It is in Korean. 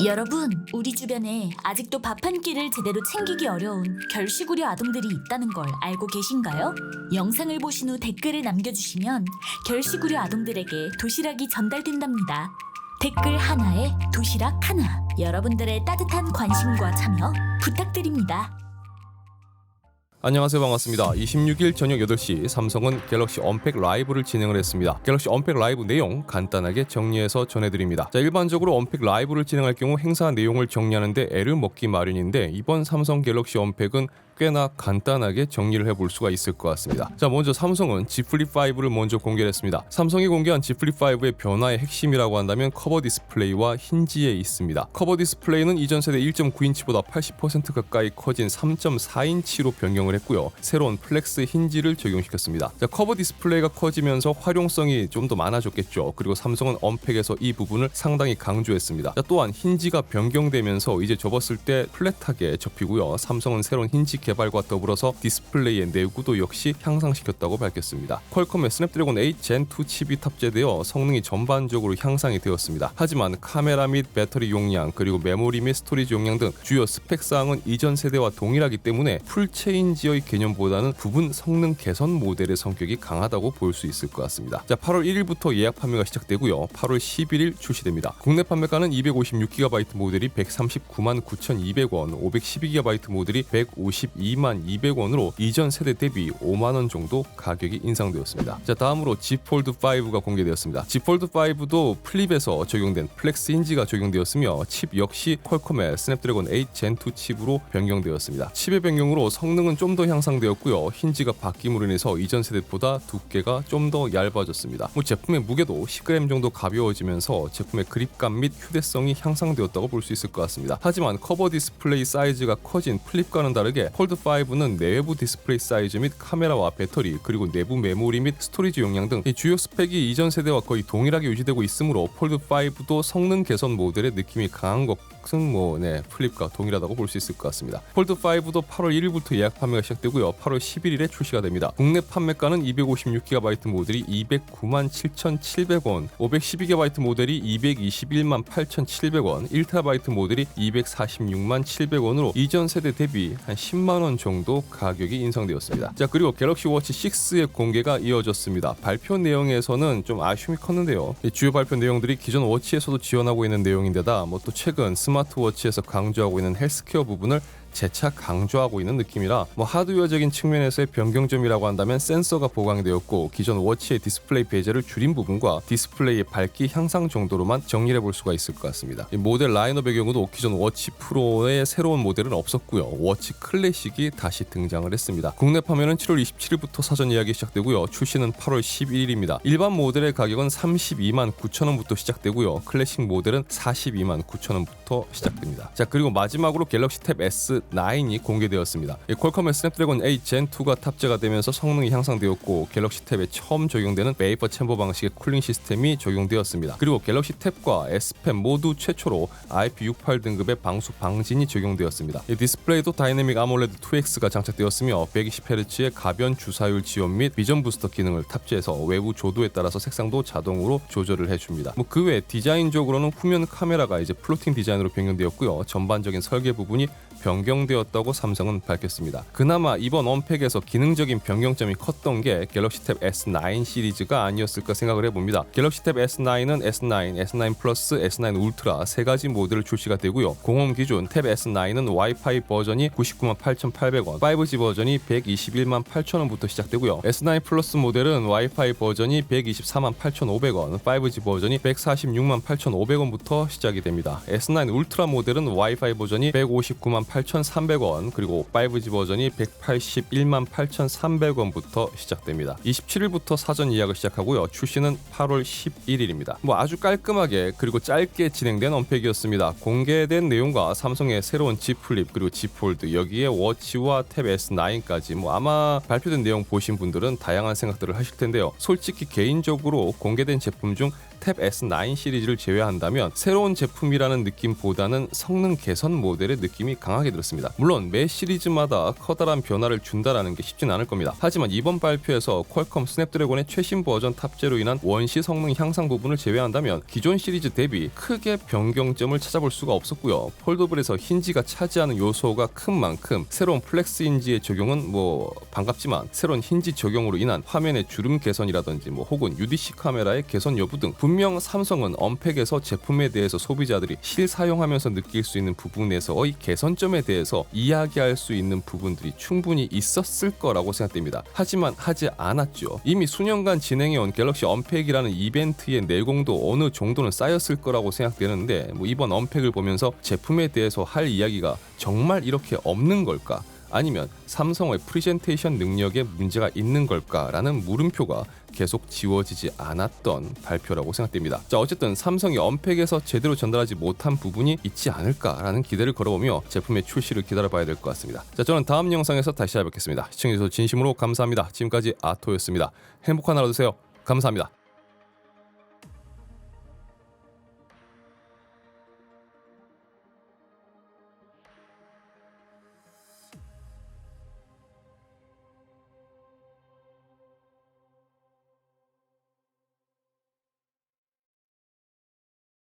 여러분, 우리 주변에 아직도 밥 한 끼를 제대로 챙기기 어려운 결식우려 아동들이 있다는 걸 알고 계신가요? 영상을 보신 후 댓글을 남겨주시면 결식우려 아동들에게 도시락이 전달된답니다. 댓글 하나에 도시락 하나. 여러분들의 따뜻한 관심과 참여 부탁드립니다. 안녕하세요, 반갑습니다. 26일 저녁 8시 삼성은 갤럭시 언팩 라이브를 진행을 했습니다. 갤럭시 언팩 라이브 내용 간단하게 정리해서 전해드립니다. 자, 일반적으로 언팩 라이브를 진행할 경우 행사 내용을 정리하는데 애를 먹기 마련인데 이번 삼성 갤럭시 언팩은 꽤나 간단하게 정리를 해볼 수가 있을 것 같습니다. 자, 먼저 삼성은 Z 플립 5를 먼저 공개를 했습니다. 삼성이 공개한 Z 플립 5의 변화의 핵심이라고 한다면 커버 디스플레이와 힌지에 있습니다. 커버 디스플레이는 이전 세대 1.9인치보다 80% 가까이 커진 3.4인치로 변경을 했고요. 새로운 플렉스 힌지를 적용시켰습니다. 자, 커버 디스플레이가 커지면서 활용성이 좀 더 많아졌겠죠. 그리고 삼성은 언팩에서 이 부분을 상당히 강조했습니다. 자, 또한 힌지가 변경되면서 이제 접었을 때 플랫하게 접히고요. 삼성은 새로운 힌지 개발과 더불어서 디스플레이의 내구도 역시 향상시켰다고 밝혔습니다. 퀄컴의 스냅드래곤 8 젠 2 칩이 탑재되어 성능이 전반적으로 향상이 되었습니다. 하지만 카메라 및 배터리 용량 그리고 메모리 및 스토리지 용량 등 주요 스펙사항은 이전 세대와 동일하기 때문에 풀체인지의 개념보다는 부분 성능 개선 모델의 성격이 강하다고 볼 수 있을 것 같습니다. 자, 8월 1일부터 예약 판매가 시작되고요. 8월 11일 출시됩니다. 국내 판매가는 256GB 모델이 139만 9,200원, 512GB 모델이 152만 200원으로 이전 세대 대비 5만원 정도 가격이 인상되었습니다. 자, 다음으로 Z 폴드 5가 공개되었습니다. Z 폴드 5도 플립에서 적용된 플렉스 힌지가 적용되었으며 칩 역시 퀄컴의 스냅드래곤 8 젠 2 칩으로 변경되었습니다. 칩의 변경으로 성능은 좀 더 향상되었고요. 힌지가 바뀜으로 인해서 이전 세대보다 두께가 좀 더 얇아졌습니다. 제품의 무게도 10g 정도 가벼워지면서 제품의 그립감 및 휴대성이 향상되었다고 볼 수 있을 것 같습니다. 하지만 커버 디스플레이 사이즈가 커진 플립과는 다르게 폴드 5는 내외부 디스플레이 사이즈 및 카메라와 배터리 그리고 내부 메모리 및 스토리지 용량 등 주요 스펙이 이전 세대와 거의 동일하게 유지되고 있으므로 폴드 5도 성능 개선 모델의 느낌이 강한 것은 플립과 동일하다고 볼 수 있을 것 같습니다. 폴드 5도 8월 1일부터 예약 판매가 시작되고요. 8월 11일에 출시가 됩니다. 국내 판매가는 256GB 모델이 209만 7,700원, 512GB 모델이 221만 8,700원, 1TB 모델이 246만 700원으로 이전 세대 대비 한 10만원 정도 가격이 인상되었습니다. 자, 그리고 갤럭시 워치 6의 공개가 이어졌습니다. 발표 내용에서는 좀 아쉬움이 컸는데요. 주요 발표 내용들이 기존 워치에서도 지원하고 있는 내용인데다 또 최근 스마트워치에서 강조하고 있는 헬스케어 부분을 재차 강조하고 있는 느낌이라 하드웨어적인 측면에서의 변경점이라고 한다면 센서가 보강되었고 기존 워치의 디스플레이 베젤을 줄인 부분과 디스플레이의 밝기 향상 정도로만 정리를 해볼 수가 있을 것 같습니다. 이 모델 라인업의 경우도 기존 워치 프로의 새로운 모델은 없었고요. 워치 클래식이 다시 등장을 했습니다. 국내 판매는 7월 27일부터 사전 예약이 시작되고요. 출시는 8월 11일입니다. 일반 모델의 가격은 32만 9천원부터 시작되고요. 클래식 모델은 42만 9천원부터 시작됩니다. 자, 그리고 마지막으로 갤럭시 탭 S9이 공개되었습니다. 퀄컴의 스냅드래곤 8 젠 2가 탑재가 되면서 성능이 향상되었고 갤럭시 탭에 처음 적용되는 베이퍼 챔버 방식의 쿨링 시스템이 적용되었습니다. 그리고 갤럭시 탭과 S펜 모두 최초로 IP68 등급의 방수 방진이 적용되었습니다. 디스플레이도 다이내믹 아몰레드 2X가 장착되었으며 120Hz의 가변 주사율 지원 및 비전 부스터 기능을 탑재해서 외부 조도에 따라서 색상도 자동으로 조절을 해줍니다. 그 외 디자인적으로는 후면 카메라가 이제 플로팅 디자인으로 변경되었고요. 전반적인 설계 부분이 변경되었다고 삼성은 밝혔습니다. 그나마 이번 언팩에서 기능적인 변경점이 컸던 게 갤럭시 탭 S9 시리즈가 아니었을까 생각을 해봅니다. 갤럭시 탭 S9은 S9, S9 플러스, S9 울트라 세 가지 모델을 출시가 되고요. 공홈 기준 탭 S9은 와이파이 버전이 99만 8,800원, 5G 버전이 121만 8천원부터 시작되고요. S9 플러스 모델은 와이파이 버전이 124만 8,500원, 5G 버전이 146만 8,500원부터 시작이 됩니다. S9 울트라 모델은 와이파이 버전이 159만 8,300원 그리고 5G 버전이 181만 8,300원부터 시작됩니다. 27일부터 사전 예약을 시작하고요. 출시는 8월 11일입니다. 아주 깔끔하게 그리고 짧게 진행된 언팩이었습니다. 공개된 내용과 삼성의 새로운 Z 플립 그리고 Z 폴드 여기에 워치와 탭 S9까지 아마 발표된 내용 보신 분들은 다양한 생각들을 하실 텐데요. 솔직히 개인적으로 공개된 제품 중 탭 S9 시리즈를 제외한다면 새로운 제품이라는 느낌보다는 성능 개선 모델의 느낌이 강하게 들었습니다. 물론 매 시리즈마다 커다란 변화를 준다라는 게 쉽진 않을 겁니다. 하지만 이번 발표에서 퀄컴 스냅드래곤의 최신 버전 탑재로 인한 원시 성능 향상 부분을 제외한다면 기존 시리즈 대비 크게 변경점을 찾아볼 수가 없었고요. 폴더블에서 힌지가 차지하는 요소가 큰 만큼 새로운 플렉스 힌지의 적용은 반갑지만 새로운 힌지 적용으로 인한 화면의 주름 개선이라든지 혹은 UDC 카메라의 개선 여부 등 분명 삼성은 언팩에서 제품에 대해서 소비자들이 실사용하면서 느낄 수 있는 부분에서의 개선점에 대해서 이야기할 수 있는 부분들이 충분히 있었을 거라고 생각됩니다. 하지만 하지 않았죠. 이미 수년간 진행해온 갤럭시 언팩이라는 이벤트의 내공도 어느 정도는 쌓였을 거라고 생각되는데 이번 언팩을 보면서 제품에 대해서 할 이야기가 정말 이렇게 없는 걸까? 아니면 삼성의 프레젠테이션 능력에 문제가 있는 걸까라는 물음표가 계속 지워지지 않았던 발표라고 생각됩니다. 자, 어쨌든 삼성이 언팩에서 제대로 전달하지 못한 부분이 있지 않을까라는 기대를 걸어보며 제품의 출시를 기다려봐야 될 것 같습니다. 자, 저는 다음 영상에서 다시 찾아뵙겠습니다. 시청해주셔서 진심으로 감사합니다. 지금까지 아토였습니다. 행복한 하루 되세요. 감사합니다.